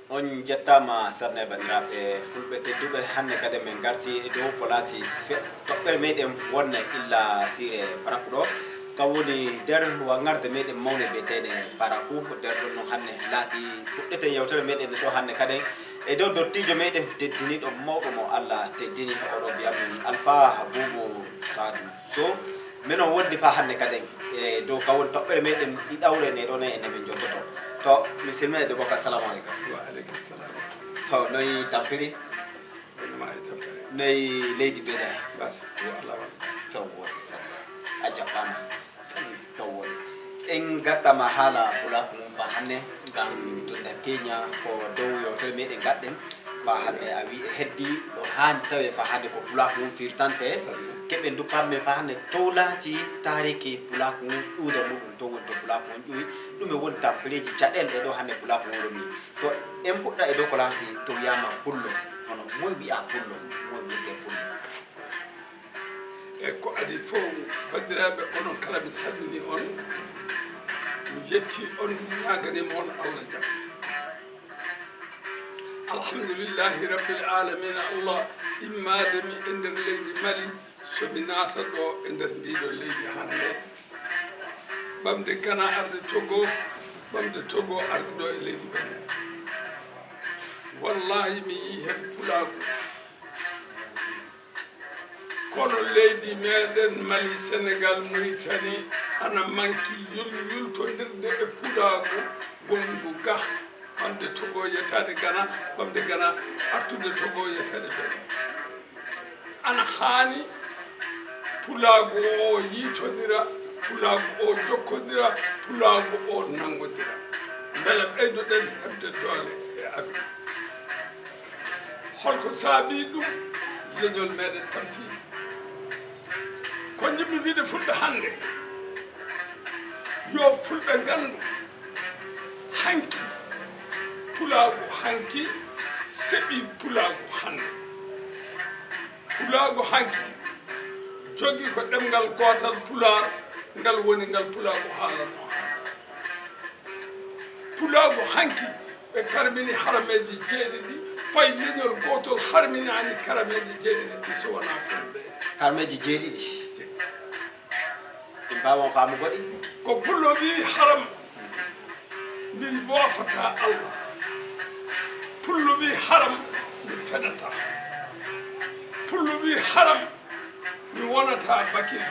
on jettama sarne bandiraɓe fulɓe tedduɓe hande kadi min garti e dow ko laati toɓɓere meɗen wonne illa sire paraku ɗo kam woni nder wangarde meɗen mawne mbiyetede paraku nder ɗon noon hande laati puɗɗeten yewtere meɗen ɗo hande kadi e dow dottijo meɗen teddiniɗo mawɗo mo Allah teddini oɗo mbiyamen Alpha Boubou Sadou Sow minon wondi fa hande kadi e dow kawon toɓɓere meɗen ɗiɗawre nde ɗon ene min jontoto to misilme de bokka assalamu aleykum wa aleykum salam to noyi tampiri ma e tampere noyi leydi ɓeɗa bas wo ala wal to woɗi sanne a jaɓɓama sanni to woɗi en gattama haala pulaku mum fa hannde ngam tunda keña ko dow yewtere meɗen gaɗɗen fa hannde a wi heddi ɗo hani tawe fa hannde ko pulaku mum firtante keɓe duppanmen fa hannde to laati tariki pulaku mum ƴuude muɗum to woni to pulaku mum ƴuwi ɗum e woni tampereji caɗele ɗe ɗo hannde pulaku mum ɗon ni to en puɗɗa e dow ko laati to wiyama pullo hono moye wiya pullo moye wiyete pullo e ko adi fof bandiraɓe onon kala mi salmini on mi yetti on mi ñaganima on Allah jaam alhamdulillahi rabbil alamina Allah immademi e nder leydi Mali somi naata ɗo e nder ndiɗo leydi hande ɓamde Ghana arde Togo ɓamde Togo arde ɗo e leydi Benin wallahi mi yi hen pulaku kono leydi meɗen Mali Sénégal Mauritanie ana manki yultodirde e pulaku gongu ga ɓamde Togo yettade Ghana ɓamde Ghana artude Togo yettade Benin ana hani pulagu o yitodira pulagu o jokkodira pulagu o nangodira beele ɓeydoɗen hebde doole e aduna holko saabi ɗum leñol meɗen tamti ko jimmi wiide fulɓe hande yo fulɓe gandu hanki pulagu hanki seɓi pulagu hande pulagu hanki jogi ko ɗemgal gotal pular ngal woni ngal pulagu haalano hande pulagu hanki ɓe karmini harameji jeeɗiɗi fay leñol gotol harminani karameji jeeɗiɗi ɗi so wona fulɓe karmeji jeeɗiɗi mbawon faamu goɗi ko pullo wi haram mi wofata Allah pullo wi haram mi feɗata pullo wi haram mi wonata bakil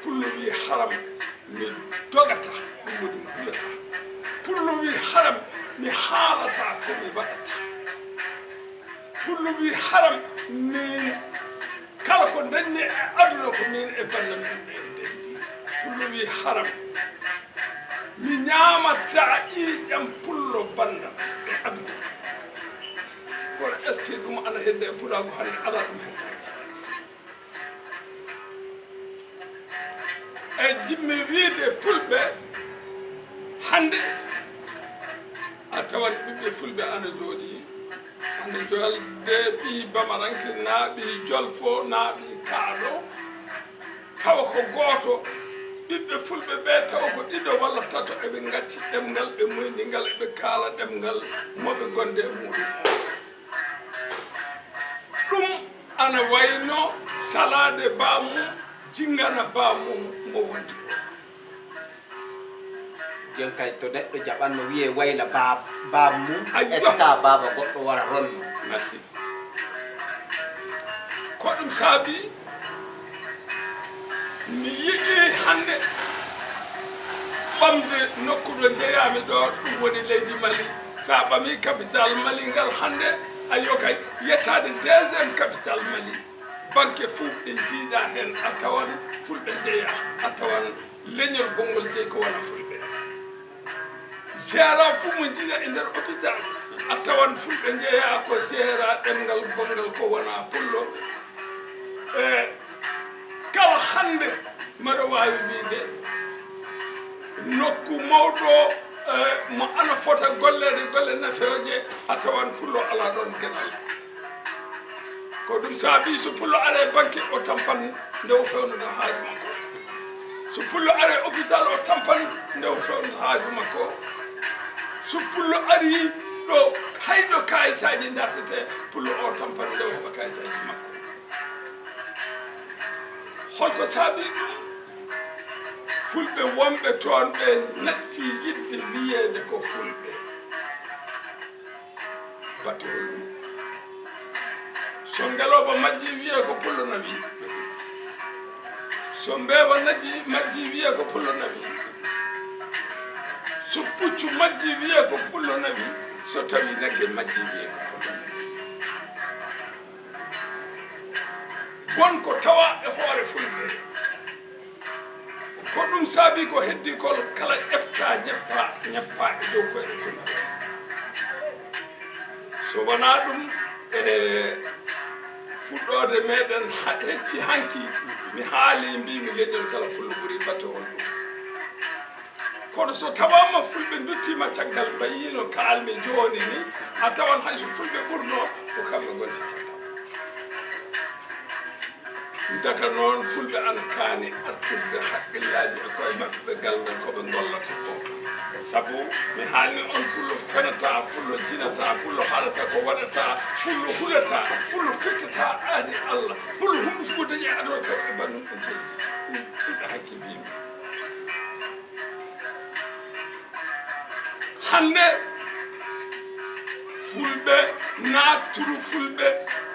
pullo wi haram mi dogata ɗum woni mi hullata pullo wi haram mi haalata ko mi waɗata pullo wi haram min kala ko dañmi e aduna ko min e bannam ɗumɓe e ndendi pullo wi haram mi ñamata ƴiƴam pullo bandam e aduna kono est ce que ɗum ana hedde e pulago hande ala ɗum heddaji e jimmi wiide fulɓe hande a tawat ɓiɓɓe fulɓe ana jooɗi ana jolde ɓi bamaranke naaɓi jolfo naaɓi kaaɗo tawa ko gooto ɓiɓɓe fulɓe ɓe tawa ko ɗiɗo walla tato eɓe gacci ɗemgal ɓe moyningal eɓe kaala ɗemgal moɓe gonde e muɗum ɗum ana wayno salade bamum jingana bamum mo wondi o jon kay to neɗɗo jaɓanno wiye wayla baba mum etta baba goɗɗo wara ronno merci ko ɗum saabi mi yiɗi hande ɓamde nokku ɗo jeeyami ɗo ɗum woni leydi Mali sa ɓami capital Mali ngal hande ayo kay yettade deuxiéme capital Mali banque fuu ɗe jiiɗa hen a tawan fulɓe jeeya a tawan leñol gongol jeeyi ko wona fulɓe gérant fuu mo jiiɗa e nder hôpital a tawan fulɓe jeeya ko gérant ɗemgal gongal ko wona pullo e kala hande mbaɗa wawi wiide nokku mawɗo mo ana fota gollede golle nafeoje a tawan pullo ala ɗon gueɗal ko ɗum saabi so pullo are banque o tampan nde o fewnude haaju makko so pullo are hôpital o tampan nde o fewnude haaju makko so pullo ari ɗo hay natete pullo o tampani ɗo heɓa kayitaji makko holko saabi ɗum fulɓe wonɓe toon ɓe natti yidde wiyeede ko fulɓe batol ɗum so ngeloba majji wiye ko pullo nabi so mbeewa majji wiye ko pullo nabi so puccu majji wiye ko pullo nabi so tawi nagge majji wiye ko pullo nabi wonko tawa e hoore fulɓe ko ɗum saabi ko heddi kol kala ƴefta ñeppa e dow koye fulɓe so wona ɗum e fuɗɗode meɗen hecci hanki mi haali mbimi leñol kala pullo ɓuuri batte on ɗum kono so tawama fulɓe duttima caggal mbayino kaalmi joni ni a tawan hayso fulɓe ɓurno ko kamɓe gonti caggal daga noon fulɓe ana kaani artirde haqqillaji e koye maɓɓe ɓe galngal koɓe gollata ko sabu mi haalni on pullo fenata pullo jinata pullo haalata ko waɗata pullo hulata pullo firtata aani allah pullo humɓe fof dañi aɗo ka e bannum ɗum ɓeydi ɗum fulɓe hakki mbimi hande fulɓe naaturu fulɓe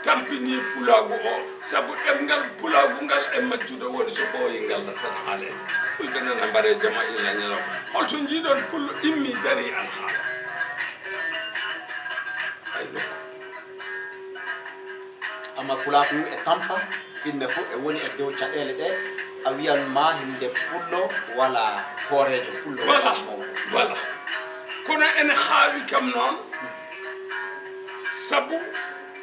tampini pulagu o sabu ɗemgal pulagu ngal e majjuɗo woni so ɓooyi ngal tan haalede fulɓe nana mbare jama illa ñalawma holto jiiɗon pullo immi dari an haala ayno amma pulagu e tampa finne fof e woni e dow caɗele ɗe a wiyan ma hinde pullo wala hoorejo pullo voilà kono ene haawi kam noon sabu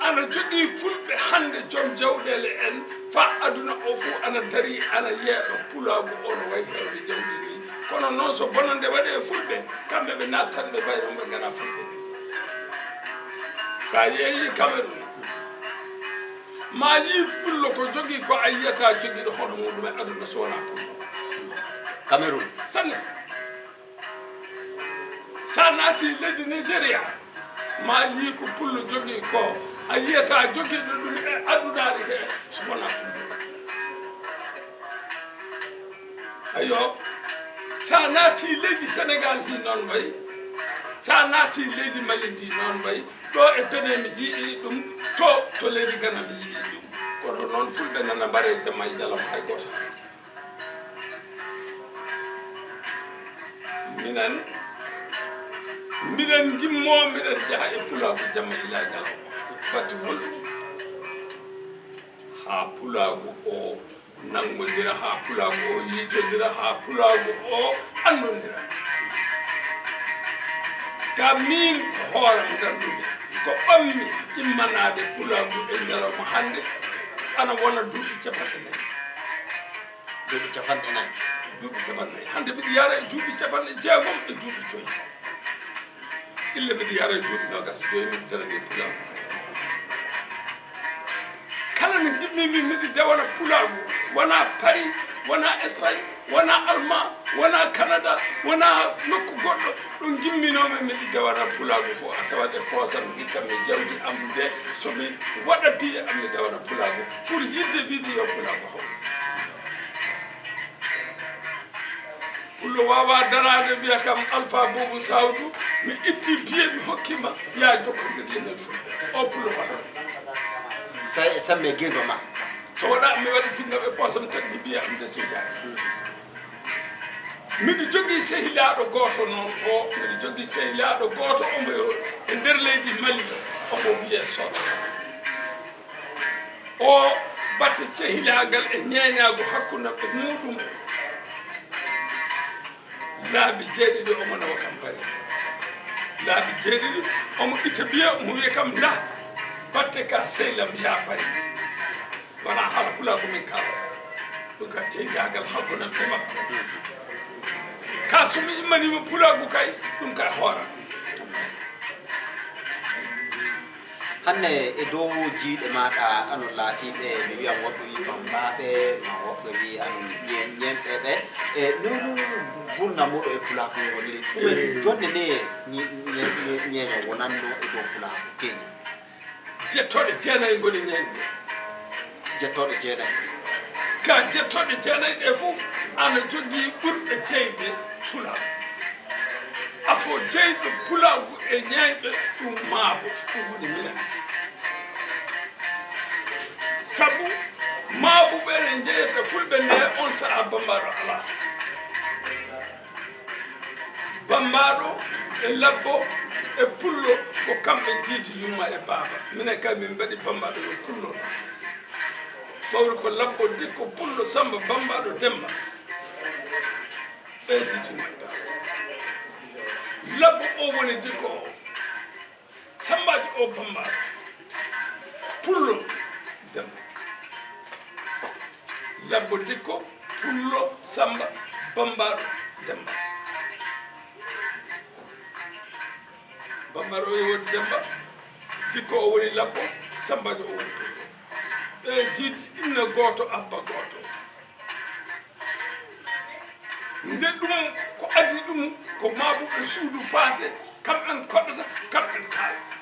ana jogii fulɓe hande joom jawɗele en fa aduna o fof ana dari ana yeeɗo pulaagu ono way hewde jawɗi ni kono noon so bonande waɗe e fulɓe kamɓe ɓe nattan ɓe bayro ɓe ngana fulɓe sa yeeyi Cameroun ma yi pullo ko jogii ko a yiyata jogiiɗo hono muɗum e aduna so wona pullo Cameroun sanne sa naati leydi Nigéria ma yi ko pullo jogii ko a yiyata jogiiɗo ɗum e adunaari he so wona pullo ayo sa naati leydi Sénégal ndi noon wayi sa naati leydi Mali ndi noon wayi ɗo e Benin mi yiiɗi ɗum to leydi Ghana mi yiiɗi ɗum kono noon fulɓe nana mbare jamma e ñalawma hay gooto minen gimmo miɗen jaha e pulaagu jamma ila ñalawma batti holɗum ha pulaagu o nangodira ha pulaagu o yiitodira ha pulaagu o andodira ka min hooram gandude ko ɓammi immanade pulaagu e ñalawma hande ana wona duuɓi capanɗe nayyi duuɓi capanɗe nayyi duuɓi capannayyi hande mbiɗa yara e duuɓi capanɗe jeegom e duuɓi joyi ille mbiɗa yara e duuɓi nogas joyi miɗa darani pulaagu kala no gimmimi miɗi dewana pulaagu wona Paris wona Espagne wona Allemand wona Canada wona nokku goɗɗo ɗo gimminomi miɗi dewana pulaagu fof a tawat e poosam guittanmi jawdi am nde somi waɗa biye am mi dewana pulaagu pour yidde wiide yo pulaagu haw pullo wawa darade wiya kam Alpha Boubou Sawdou mi itti biye mi hokkima ya jokkodir leñol fulɓe o pullo waɗa samme guirba ma so waɗa mi waɗi junngam e poosam tagdi biya am de sujaa miɗo jogii sehilaɗo gooto noon o miɗo jogii sehilaɗo gooto omo e nder leydi Mali omo wiye Soda o batte cehilagal e ñeeñaago hakkunde ɓe muɗum laabi jeeɗiɗi omo nawa kam Paris laabi jeeɗiɗi omo itta biya omo wiya kam nda batte ka sehlam ya Paris wona haala pulaagu min kalata ɗum ka cehilagal hakkunde ɓe makko ka somi immanima pulaagu kay ɗum kay hoora hanne e dow jiiɗe maɗa anon laatiɓe mi wiyam woɓɓe wi bambaɓe ma woɓɓe wi anon ñemɓe ɓe e nonu gurnamuɗo e pulaagu woni jonde nde ñeño wonanno e dow pulaagu keña jettoɗe jeenayi ngoni ñañɗe jettoɗe jeenayi ka jettoɗe jeenayi ɗe fof ana jogii ɓurɓe jeyde pulaagu afo jeyɗo pulaagu e ñañɓe ɗum maabo ɗum woni minen sabu maabuɓe ne jeyata fulɓe nde on sahaa bambaɗo alaa bambaɗo e labbo e pullo ko kamɓe jiiti yumma e baaba minen kay min mbaɗi bambaɗo e pullo ɗo ɓawri ko labbo dikko pullo samba bambaɗo demba ɓe jiiti yumma e baaba labbo o woni dikko o sambaji o bambaɗo pullo demba labbo dikko pullo samba bambaɗo demba bambaɗo o woni demba dikko o woni labbo sambajo o woni pullo ɓe jiidi inna gooto abba gooto nde ɗum ko adi ɗum ko maabuɓe suudu paate kamɓen koɗɗata kamɓen kaalata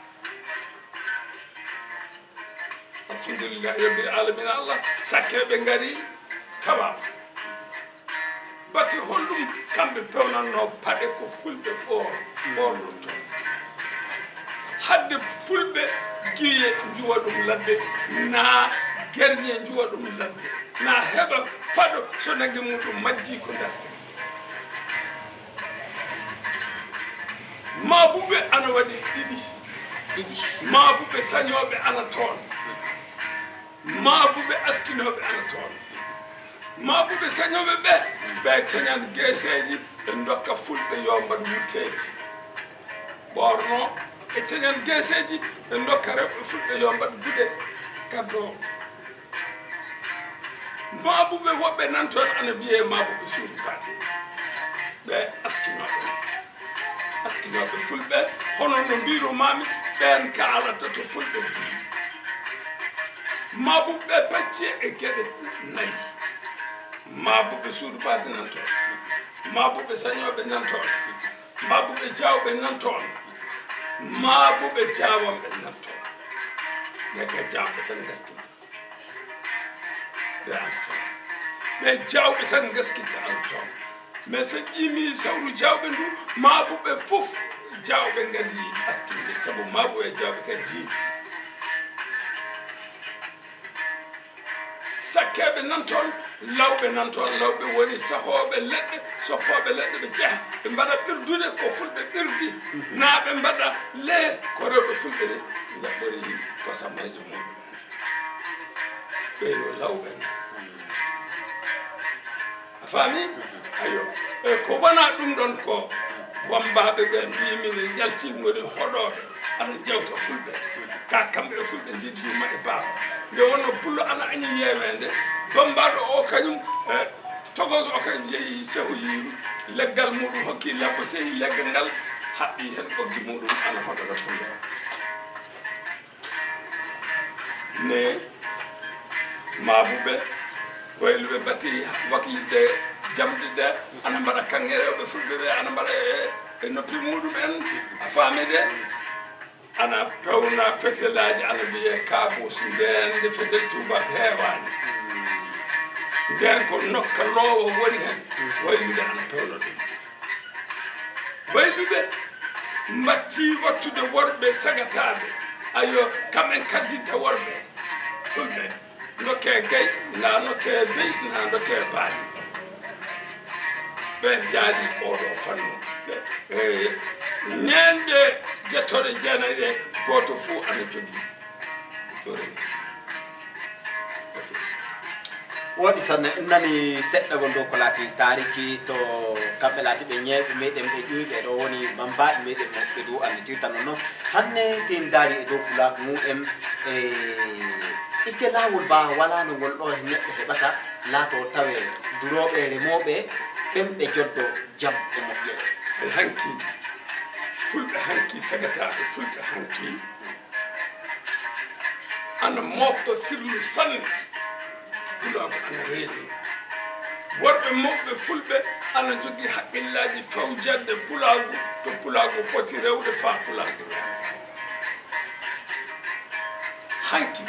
alhamdulillahi rabbil alamina allah sakkeɓe ngari tawa batti hollum kamɓe pewnanno paɗe ko fulɓe ɓornoto hadde fulɓe giye juwa ɗum ladde na guerñe juwa ɗum ladde na heɓa faɗo so nagge muɗum majji ko darde maabuɓe ana waɗi ɗiɗi maabuɓe sañoɓe ana toon maabuɓe astinoɓe ana toon maabuɓe sañoɓe ɓe cañan geeseji ɓe dokka fulɓe yo mbaɗ wutteji ɓorno e cañan geeseji ɓe dokka rewɓe fulɓe yo mbaɗ guɗe kaddo maabuɓe woɓɓe nan toon ana mbiye maabuɓe suudu baate ɓe askinoɓe fulɓe hono no mbiro mami ɓen kaalata to fulɓe jii maabuɓe pacce e geɗe nayi maabuɓe suudu baate nan toon maabuɓe sañoɓe nan toon maabuɓe jawɓe nan toon maabuɓe jawamɓe nan toon ɓe jawɓe tan gaskinta ɓe ana toon ɓe jawɓe tan gaskinta ana toon mais so ƴimi sawru jawɓe ndu maabuɓe fof jawɓe ngadi askinde sabu maabuɓe jawɓe kay jiidi sakkeɓe nan toon lawɓe nan toon lawɓe woni sahoɓe leɗɗe soppoɓe leɗɗe ɓe jeeha ɓe mbaɗa ɓirdude ko fulɓe ɓirdi naa ɓe mbaɗa lee ko rewɓe fulɓe jaɓɓori kosam mayso muɗum ɓe yo lawɓe a faami ayo ko wona ɗum ɗon ko wambaɓe ɓe mbimine jaltingoni hoɗoɓe ana jewta fulɓe ka kamɓe e fulɓe jiidiyuma e baaba nde wonno pullo ana añi yewede bambaɗo o kañum togoso o kañum yeehi sehoyi leggal muɗum hokki labbo sehi leggal ngal haɓɓi hen ɓoggi muɗum ana hoɗata pullo ne maabuɓe wayluɓe batti waklide jamɗe ɗe ana mbaɗa kanŋe rewɓe fulɓe ɓe ana mbaɗa e noppi muɗum en a faami de ana pewna fetelaji ana mbiye kabus ndende fetel tubak heewani nden ko nokka loowo woni hen waylude ana pewna ɗum wayluɓe mbatti wattude worɓe sagataɓe ayo kamɓen kaddinta worɓe fulɓe dokke gay na dokke bey na dokke baali ɓe jaari oɗo fannu ñande jettoɗe jeenayi ɗe goto fuu ana jogui tore woɗi sanne nani seɗɗa gon dow ko laati tariki to kamɓe laati ɓe ñeeɓe meɗen ɓe ƴuyɓe ɗo woni bambaɗe meɗen moɓɓe dow anditirta non noon hande tin daari e dow pulaku muɗen ikke lawol ba wala no ngol ɗo neɗɗo heɓata laato tawe duroɓe remoɓe ɓen ɓe joddo jam e moƴƴere ɓe hanki fulɓe hanki sagataɓe fulɓe hanki ana mofta sirlu sanne pulaku ana reeni worɓe mawɓe fulɓe ana jogui haqqillaji fawjande pulagu to pulagu foti rewde fa pulagu hanki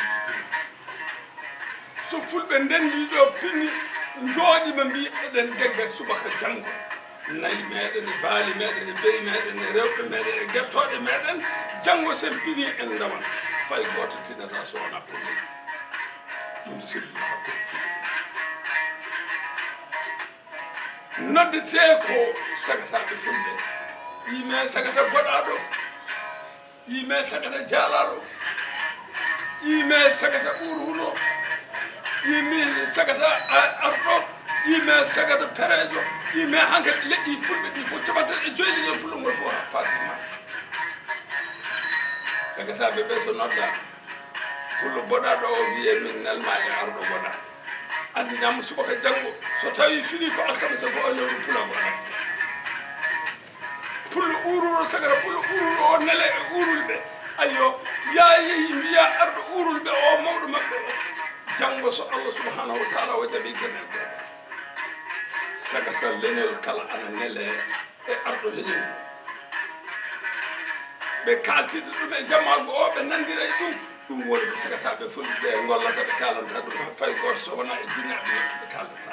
so fulɓe ndendi ɗo pinni jooɗi ɓe mbi eɗen degga subaka janngo nayi meɗen e baali meɗen e beyi meɗen e rewɓe meɗen e gertoɗe meɗen janngo sen pini en ndawan fay goto tinata so wona pullo ɗum sirri hakkude fulɓe noddete ko sagataɓe fulɓe yime sagata goɗaɗo yime sagata jaalaɗo yime sagata ɓuuruno yime sagata arɗo yime sagata perejo yime hankkadi leƴƴi fulɓe ɗi fof caɓatat e joyi ɗiɗon pullo ngol fof fatima sagataɓe ɓe so nodda pullo boɗaɗo o wiye min nelma e arɗo boɗa andinama subaka janngo so tawi fini ko alkamisa ko olewru pulago aɗa pullo urulo sagata pullo urulo o nele e urulɓe ayo ya yeehi mbiya arɗo urulɓe o mawɗo maɓɓe o janngo so Allah subhanahu wa taala o jaɓi kenen ɗo sagata leñol kala ana nele e arɗo leñol ɓe kaltide ɗum e jammago o ɓe nandira e ɗum woni ko sagataɓe fulɓe gollata ɓe kalanta ɗum fay goto so wona e jinnaɓe ɓe kaldata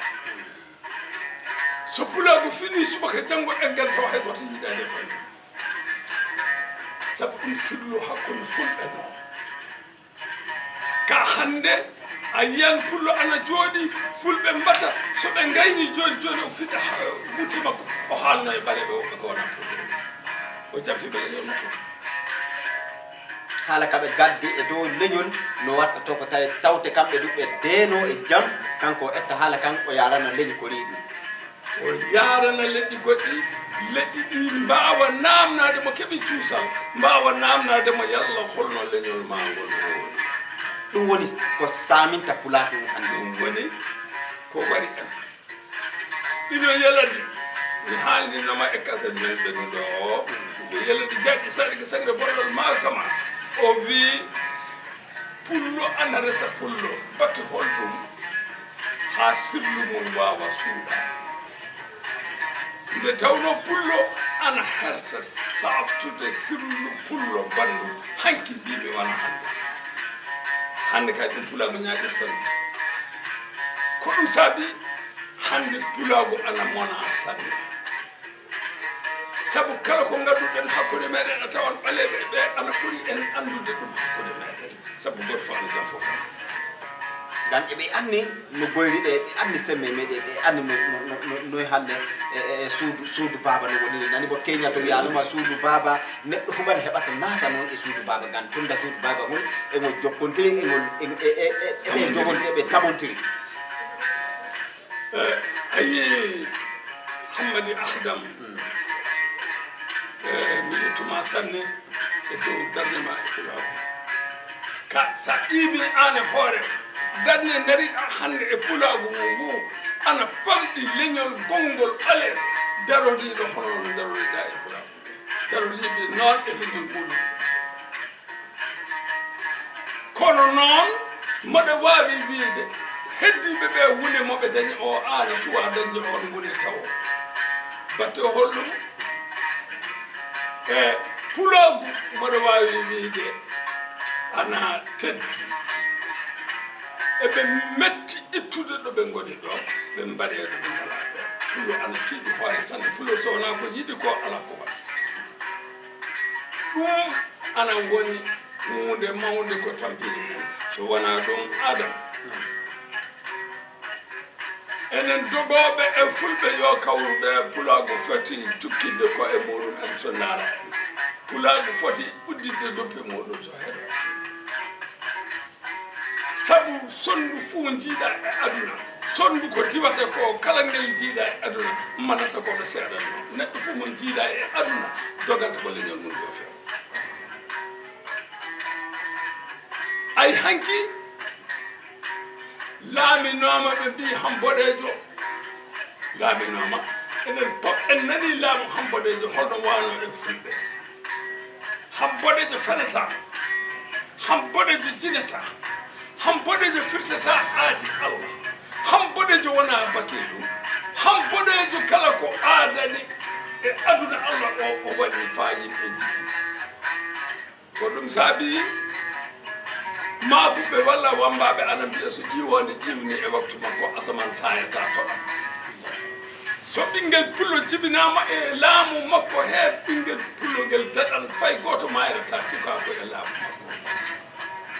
so pulago fini subaka janngo eggal taw hay goto yiɗade ɓandu sabu ɗum sirlu hakkude fulɓe noon ka hande a yiyan pullo ana jooɗi fulɓe mbata so ɓe gayni joni o fiɗɗa ɓutti makko o haalno e ɓale ɓe woɓɓe ko wona pullo o jamfiɓe leñol makko haala kaɓe gaddi e dow leñol no watta to ko tawi tawte kamɓe ɗuɓɓe deeno e jam kanko o etta haala kan o yarana leñi ko riiɗi o yarana leƴƴi goɗɗi leƴƴi ɗi mbawa namnade mo keeɓi cuusal mbawa namnade mo yalla holno leñol ma ngol woni ɗum woni ko saminta pulako mum hande ɗum woni ko wari en ɗiɗo yelade mi haalninoma e kaset men ɓennuɗo o ɗo yelade jaƴƴi saɗike sangre boɗɗol makama o wi pullo ana resa pullo batte holɗum ha sirlu mum wawa suuɗade nde tawno pullo ana hersa saftude sirlu pullo bandu hanki mbiɓe wona hande kadi ɗum pulago ñaƴirta ɗum ko ɗum saabi hande pulago ana mona sanne sabu kala ko gadduɗen hakkude meɗen a tawan ɓaleɓe ɓe ana ɓuuri en andude ɗum hakkude meɗen sabu goto fo ana jam fof gan eɓe anni no goyri ɗe ɓe anni semme meɗe ɓe anni noy hande e suudu baba no woni nani ko keña to wiyanoma suudu baba neɗɗo fu mbaɗa heɓata naata noon e suudu baba gan tunda suudu baba mum egol jokkontiri egol eɓe jogontiri eɓe tamontiri ayi hammadi ahdam mi yettuma sanne e dow darnema e pulago ka sa ƴiimi an e hoore darne dariɗa hande e pulago mo ngu ana famɗi leñol gongol ɓale darodiɗo hono no darodiɗa e pulago daroliɓe noon e leñol muɗum kono noon mbaɗa wawi wiide heddiɓe ɓe wune moɓe dañi o ana suwa dañde on wune taw batte holɗum e pulagu mbaɗa wawi wiide ana teddi eɓe metti ittude ɗo ɓe goni ɗo ɓe mbaɗe ɗo ɓe ngala ɗo pullo ana tiiɗi hoore sanne pullo so wona ko yiɗi ko ala ko waɗa ɗum ana woni hunde mawde ko tampini men so wona ɗum adam enen dogoɓe e fulɓe yo kawruɓe pulago foti tukkidde ko e muɗum en so ndaara en pulago foti uddidde doppi muɗum so heɗo sabu sondu fuu jiiɗa e aduna sondu ko diwata ko kala ngel jiiɗa e aduna manata koɗo seeɗanno neɗɗo fuu mo jiiɗa e aduna doganta ko leñol mum yo few ay hanki laaminoma ɓe mbi hamboɗejo laaminoma enen pop en nani laamu hamboɗejo holno wano e fulɓe hamboɗejo fenata hamboɗejo jinata hamboɗejo firtata aadi Allah hamboɗejo wona baki ɗum hamboɗejo kala ko aadani e aduna Allah o waɗi fa yimɓe jiɗi ko ɗum saabi maabuɓe walla wambaɓe ana mbiya so ƴiwonde ƴiwni e waktu makko asaman sayata toɗan so ɓinguel pullo jibinama e laamu makko he ɓinguel pullo ngel daɗan fay goto mayrata cukako e laamu makko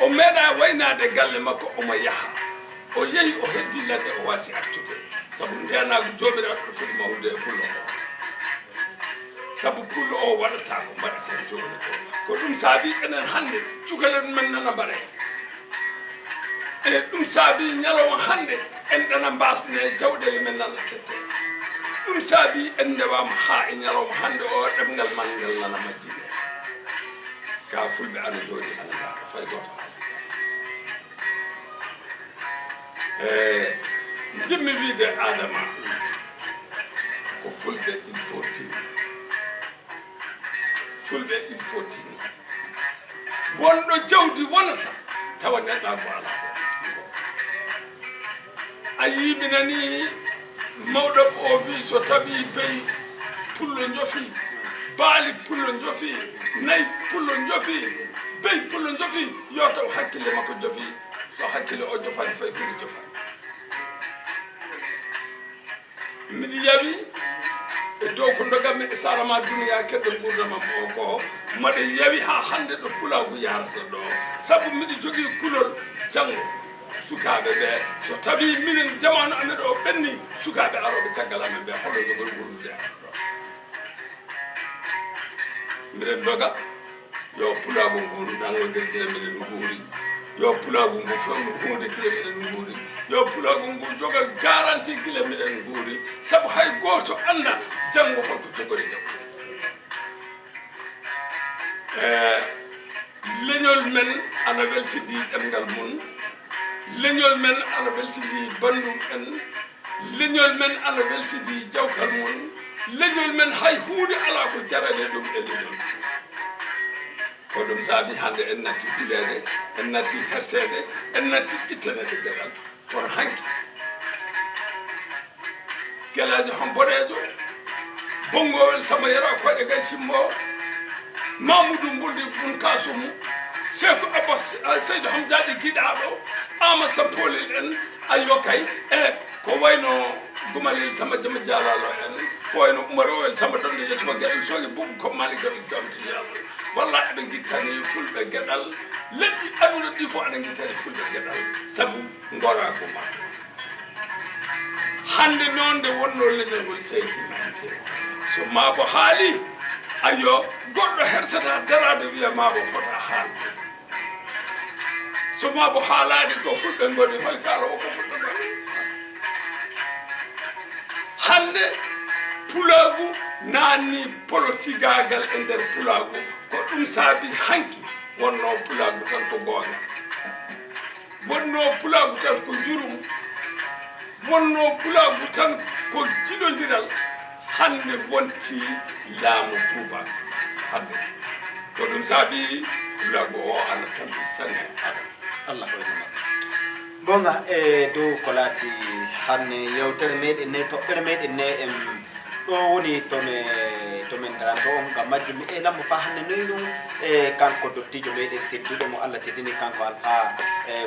o meeɗa waynade galle makko omo yaaha o yeehi o heddi ladde o wasi artude sabu ndenago jomiraɗo ɗo foti mawde e pullo o sabu pullo o waɗata ko mbaɗaten joni ko ɗum saabi enen hande cukalel men nana mbaɗe e ɗum saabi ñalawma hande en ɗana mbasne jawɗele men nana tette ɗum saabi en ndewama ha e ñalawma hande o ɗemgal man ngel nana majjine ka fulɓe ana jooɗi ana ndaara fay goto jimmi wiide adama ko fulɓe il faut tini fulɓe il faut tini wonɗo jawdi wonata tawa neɗɗa ko ala a yiminani mawɗo o wi so tawi beyi pullo jofi baali pullo jofi nayi pullo jofi beyi pullo jofi yo taw hakkille makko jofi so hakkille o jofani fay hunde jofani miɗi yawi e dow ko dogammi e sarama duniya keddo gurdamam o ko maɗa yawi ha hande ɗo pulagu yarata ɗo sabu miɗi jogui kulol janggo sukaɓe ɓe so tawi minen jamanu amen o ɓenni sukaɓe aroɓe caggal amen ɓe hoɗo jogol gurdude arɗo miɗen doga yo pulagu ngu nangodir gila miɗen guuri yo pulagu ngu fewnu hunde gila miɗen guuri yo pulagu ngu joga garanti gila miɗen guuri sabu hay goto anda janggo holko jogori jaw leñol men ana welsidi ɗemgal mum leñol men ana welsidi bandum en leñol men ana welsidi jawkal mum leñol men hay hunde ala ko jarane ɗum e leñol ko ɗum saabi hande en natti hulede en natti hersede en natti ittanede gueɗal kono hanki guelajo hon boɗejo bongowel sama yara koɗe gay cimmo mamoudou mbulde bun kasumu seko abbas seydou ham jaaɗi guiɗaɗo ama sampolil en ayyokay e ko wayno gumalil sama jama jalalo en ko wayno umarowel sama donde yettuma gueɗal sogi bubu kommali gueɗal jamtiyalo walla aɗa guittani fulɓe gueɗal leƴƴi aduna ɗi fof aɗa guittani fulɓe gueɗal saabu gora ko maɓɓe hande noon nde wonno leñol ngol seydinante so maabo haali ayo goɗɗo hersata darade wiya maabo fota haalde so maabo haalade ko fulɓe goni holkala o ko fulɓe goni hande pulagu nanni polotigagal e nder pulagu ko ɗum saabi hanki wonno pulagu tan ko gonga wonno pulagu tan ko jurum wonno pulagu tan ko jiɗodiral hande wonti laamu tuuba hande ko ɗum saabi pulagu o ana tambi sanne adam allah hoynuma gonga e dow ko laati hanne yewtere meɗen ne toɓɓere meɗen ne en ɗo woni tomen daranto on gam majjumi e lammo fa hande noynu e kanko dottijo meɗen tedduɗo mo allah teddini kanko alpha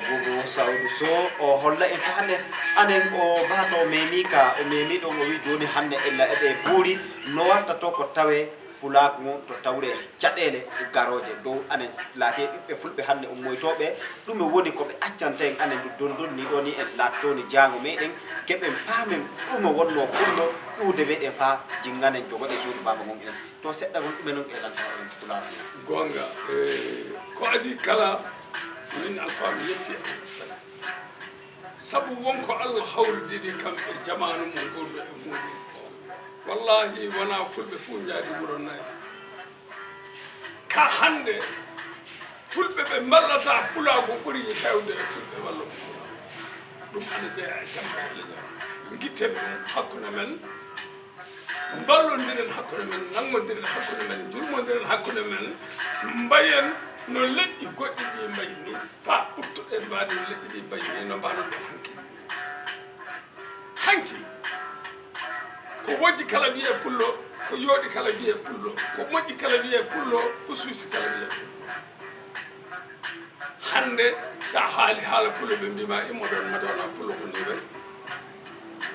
boubou saoudou sow o holla en fa hande anen o bato o memika o memiɗo o wi joni hande ella eɓe buuri no warta to ko tawe pulaku mum to tawre caɗele garoje dow anen laati ɓiɓɓe fulɓe hande ummoytoɓe ɗum e woni koɓe accanta en anen dondonni ɗo ni en lattoni jango meɗen keɓen paamen ɗum wonno ɓurno ɗuude meɗen fa jinganen jogoɗe suudu baba mum enen to seɗɗa gon ɗumen on elanta en pulaku gonga ko adi kala min alpha mi yetti sabu wonko allah hawridini kam e jamanu mum gonɗo e muɗum wallahi wona fulɓe fuu jaadi wuro nayi ka hande fulɓe ɓe mballata pulago ɓuuri hewde e fulɓe walla pulago ɗum ana jeeya e tampere leñol guitten ɗum hakkude men mballodiren hakkude men nanggodiren hakkude men jurmodiren hakkude men mbayen no leƴƴi goɗɗi ɗi mbayi ni fa ɓurtoɗen mbade no leƴƴi ɗi mbayi ni no mbanoɗen hanki hanki ko wojji kala wiye pullo ko yooɗi kala wiye pullo ko moƴƴi kala wiye pullo ko suusi kala wiye pullo hande sa haali haala pulo ɓe mbima immo ɗon mata wona pulo ko ni ɓe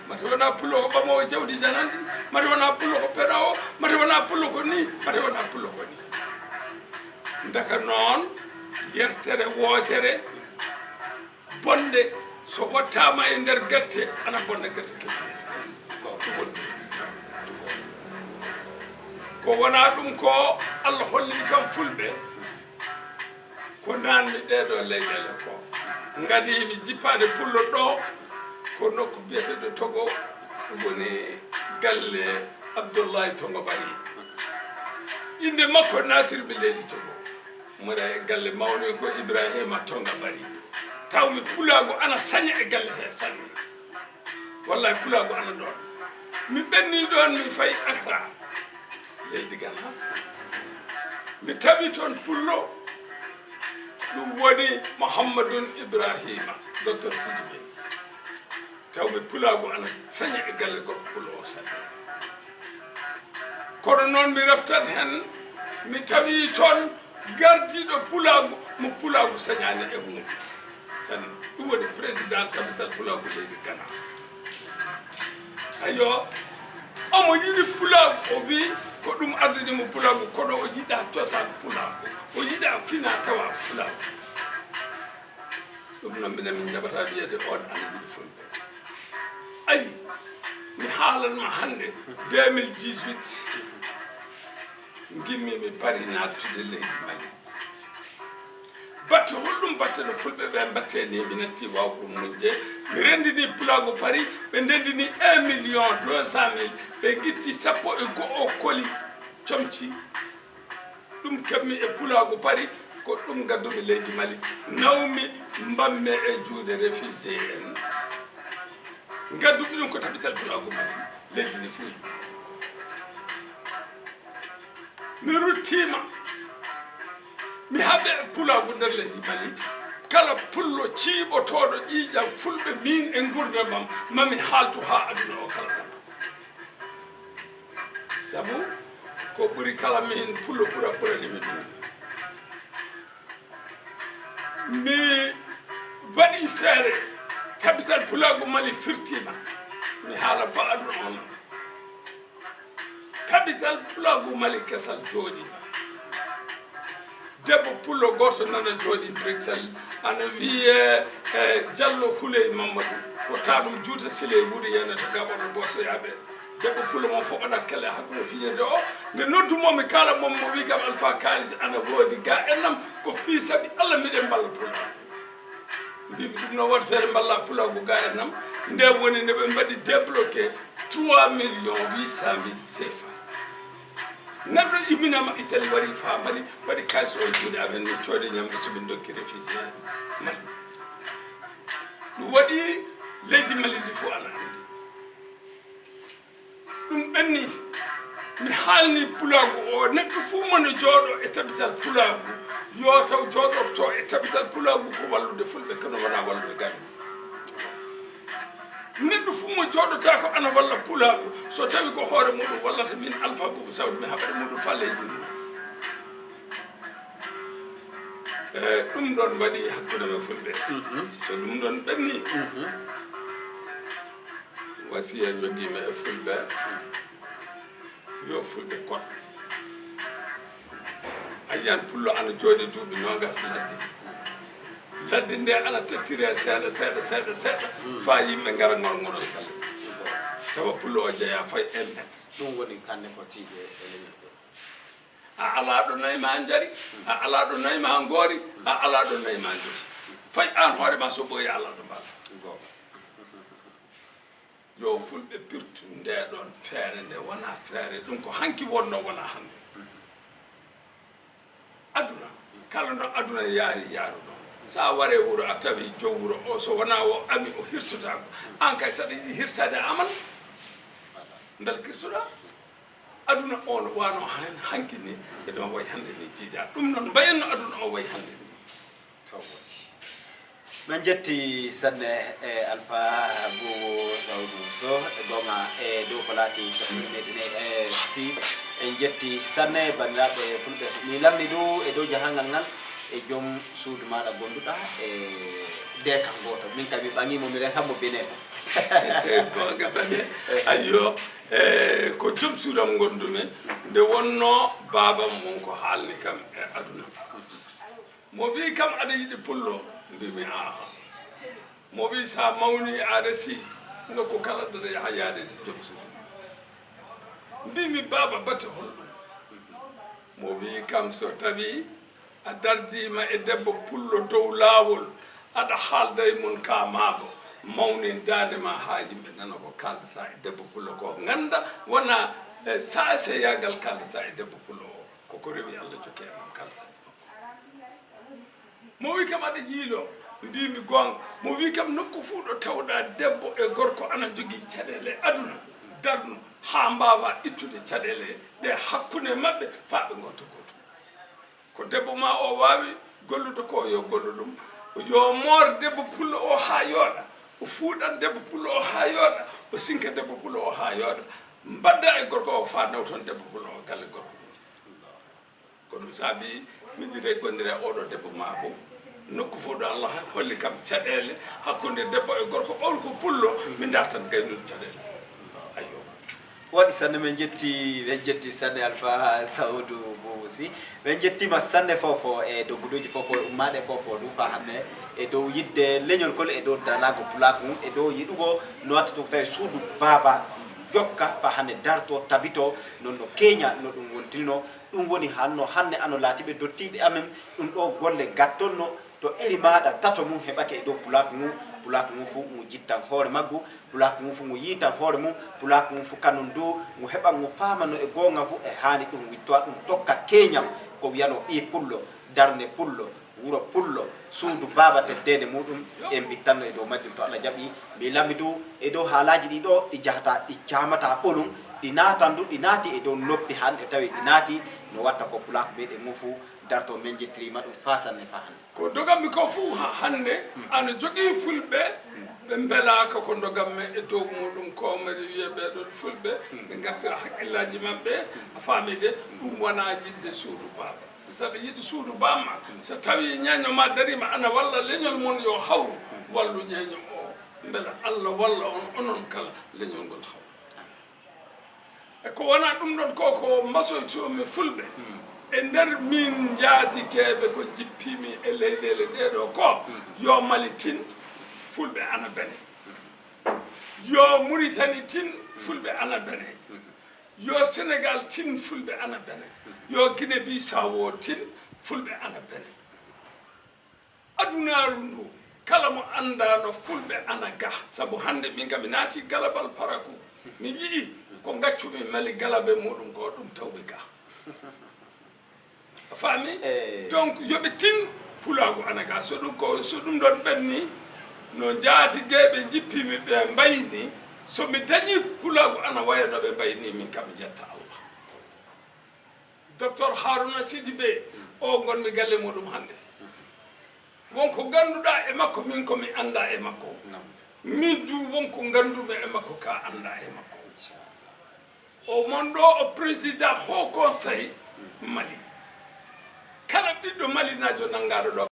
mata wona pulo ko ɓamowo jawdi janandi mata wona pulo ko peɗawo mata wona pulo ko ni mata wona pulo ko ni daga noon yertere wootere bonde so wattama e nder gerte ana bonna gerte keɓɓe ko ɗum woni ko wona ɗum ko Allah holli kam fulɓe ko nanmi ɗeɗo leyɗele ko gadimi jippade pullo ɗo ko nokku biyeteɗo Togo woni galle Abdoullahi Tongo Bari inde makko natirɓe leydi Togo mone galle mawni ko Ibrahima Tonga Bari tawmi pulago ana saña e galle he sanne wallahi pulago ana ɗon mi ɓenni ɗon mi fayi Accra leydi Ghana mi tawi toon pullo ɗum woni Mouhammadoun Ibrahima docteur Sidibé tawɓe pulago ana saña e galle gorko pullo o sanne kono noon mi reftan hen mi tawi toon gardiɗo pulago mo pulago sañani e hunde sanne ɗum woni président capital pulago leydi Ghana ayo omo yiɗi pulago o wi ko ɗum ardinimo pulago kono o yiɗa cosan pulago o yiɗa fina tawa pulago ɗum noon minen min jaɓata wiyede on ana yiɗi fulɓe ayi mi haalanma hande 2018 gimmi mi pari nattude leydi Mali batte holɗum batte no fulɓe ɓe batte ni mi natti waw ɗum mujje mi rendini pulago pari ɓe ndendini 1.200.000 ɓe guitti 11 koli comci ɗum keɓmi e pulago pari ko ɗum gaddumi leydi Mali nawmi mbamme e juuɗe réfugié en gaddumi ɗum ko tabital pulago Mali leydi ndi fuyi mi ruttima mi haɓe pulago nder leydi Mali kala pullo ciiɓotoɗo ƴiƴam fulɓe min e gurdamam mami haaltu ha aduna o kala kala sabu ko ɓuri kala min pullo ɓuranimi ɗum mi waɗi feere capital pulago Mali firtima mi haala fa aduna o nana capital pulago Mali kesal jooɗima debbo pullo goto nana jooɗi Bruxelles ana wiye Diallo Houleye Mamadou ko taɗum juuta sile wuri yene to gaɓoɗo bosoyaɓe debbo pullo mon fof oɗa kele hakkude fiyede o nde noddumomi kala mom mo wi kam Alpha Kalis ana woodi ga ennam ko fii saabi Allah miɗen mballa pulago mbimi ɗum no waɗi feere mballa pulago ga ennam nde woni nde ɓe mbaɗi débloqué 3.800.000 CFA neɗɗo imminama Italie wari fa Mali waɗi kalis o juuɗe amen ni coodi ñamde somin dokki réfugié Mali ɗum waɗi leydi Mali ndi fof ana andi ɗum ɓenni mi haalni pulago o neɗɗo fuu mono jooɗo e tabital pulago yo taw jooɗorto e tabital pulago ko wallude fulɓe kono wona wallude gaño neɗɗo fuu mo jooɗota ko ana walla pulago so tawi ko hoore muɗum wallata min Alpha Boubou Sawdi mi haɓaɗe muɗum falle ɗum ɗum ɗon waɗi hakkude me fulɓe so ɗum ɗon ɓenni wasiya jogima e fulɓe yo fulɓe koɗ a yiyan pullo ana jooɗi duuɓi nogas ladde nde ana tettire seeɗa seeɗa seeɗa seeɗa fa yimɓe ngara ngorngorol galle tawa pullo o jeeya fay 1 métre ɗum woni kanne ko tiiɗe e leñol ɗo a ala ɗo nayi ma jari a ala ɗo nayi ma goori a ala ɗo nayi ma joti fay an hoore ma so ɓooyi ala ɗo mbaɗa gooɓa yo fulɓe pirtu nde ɗon feere nde wona feere ɗum ko hanki wonno wona hande aduna kala no aduna yaari yaaru ɗon sa ware wuro a tawi jow wuro o so wona o ami o hirtotako an kay saɗa yiɗi hirtade aman ndal kirtoɗa aduna o no wano hanki ni e ɗon way hande ni jiida ɗum noon mbayenno aduna o way hande ni to woɗi min jetti sanne e Alpha Boubou Sawdu Sow e gonga e dow ko laati meɗen si en jetti sanne bandiraɓe fulɓe mi lammi ɗo e dow jahangal ngal e joom suudu maɗa gonduɗa e dekan goto min kam mi ɓaŋimo mi resamo beneko ko gasane ayyo ko joom suudam gondumi nde wonno babam mon ko haalni kam e aduna mo wi kam aɗa yiɗi pullo mbimi aha mo wi sa mawni aɗa si nokku kala ɗaɗa yaha yaade joom suudu mbimi baba bate holɗum mo wi kam so tawi a dardima e debbo pullo dow laawol aɗa haalda e mon ka maabo mawnin dande ma ha yimɓe nana ko kaldata e debbo pullo ko ganda wona sase yagal kaldata e debbo pullo o koko rewi Allah jokke e mam kaldata mo wi kam aɗa jiilo mbimi gonga mo wi kam nokku fuu ɗo tawɗa debbo e gorko ana jogui caɗele aduna darnu ha mbawa ittude caɗele ɗe hakkude mabɓe fa ɓe gonta goto ko debbo ma o wawi gollude ko yo gollu ɗum yo moor debbo pullo o ha yooɗa o fuuɗan debbo pullo o ha yooɗa o sinka debbo pullo o ha yooɗa mbadda e gorko o fa naw toon debbo pullo o galle gorko ko ɗum saabi miɗire gondire oɗo debbo ma bo nokku fof ɗo Allah holli kam caɗele hakkude debbo e gorko ɓawɗo ko pullo min dartan gaynude caɗele ayyo waɗi sanne min jetti sanne Alpha Saoudou Boubacy min jettima sanne fofo e dogguɗoji fofo e ummaɗe fofo ɗum fa hande e dow yidde leñol kol e dow dalago pulak mum e dow yiɗugo no watta to tawi suudu baba jokka fa hande darto tabito non no keña no ɗum wontirno ɗum woni hanno hande ano laatiɓe dottiɓe amen ɗum ɗo golle gattonno to eri maɗa tato mum heɓake e dow pulak mum fu mo jittan hoore maggu pulak mum fu mo yiitan hoore mum pulak mum fu kanon du mo heɓa mo famano e gonga fu e hani ɗum wittowa ɗum tokka keñam ko wiyano ɓi pullo darde pullo wuro pullo suudu baba teddede muɗum en bittanno e dow majjum to Allah jaɓi mi lamidu e dow haalaji ɗi ɗo ɗi jahata ɗi camata ɓolum ɗi natan du ɗi naati e dow noppi hande tawi ɗi naati no watta ko pulak meɗen mum fu darto min jettirima ɗum fasanne fa hande ko dogammi ko fuu hande ana jogui fulɓe ɓe beelaka ko dogamme e dow muɗum ko mari wiye ɓeɗon fulɓe ɓe gartira haqqillaji mabɓe a faamide ɗum wona yidde suudu baba saɗa yiɗi suudu bamma so tawi ñeño ma darima ana walla leñol mon yo hawru wallu ñeño o beela Allah walla on onon kala leñol ngol hawru e ko wona ɗum ɗon ko masoytomi fulɓe e nder min jaatikeɓe ko jippimi e leyɗele ɗeɗo ko yo Mali tin fulɓe ana bene yo Mauritanie tin fulɓe ana bene yo Sénégal tin fulɓe ana bene yo Guinée Bissau tin fulɓe ana bene adunaru ndu kala mo andano fulɓe ana ga saabu hande min kam mi naati galabal paraku mi yii ko gaccumi Mali galabe muɗum ko ɗum tawɓe ga faami donc yoɓe tin pulago ana ga so ɗum ɗon ɓenni no jaatigueɓe jippimi ɓe mbayni somi dañi pulago ana waya no ɓe mbayni min kam yetta Allah docteur Harouna Sidibé o gonmi galle muɗum hande wonko ganduɗa e makko min komi anda e makko min du wonko ganduɓe e makko ka anda e makko o mon ɗo o président haut conseil Mali kala ɓiɗɗo Mali najo nangaɗo ɗo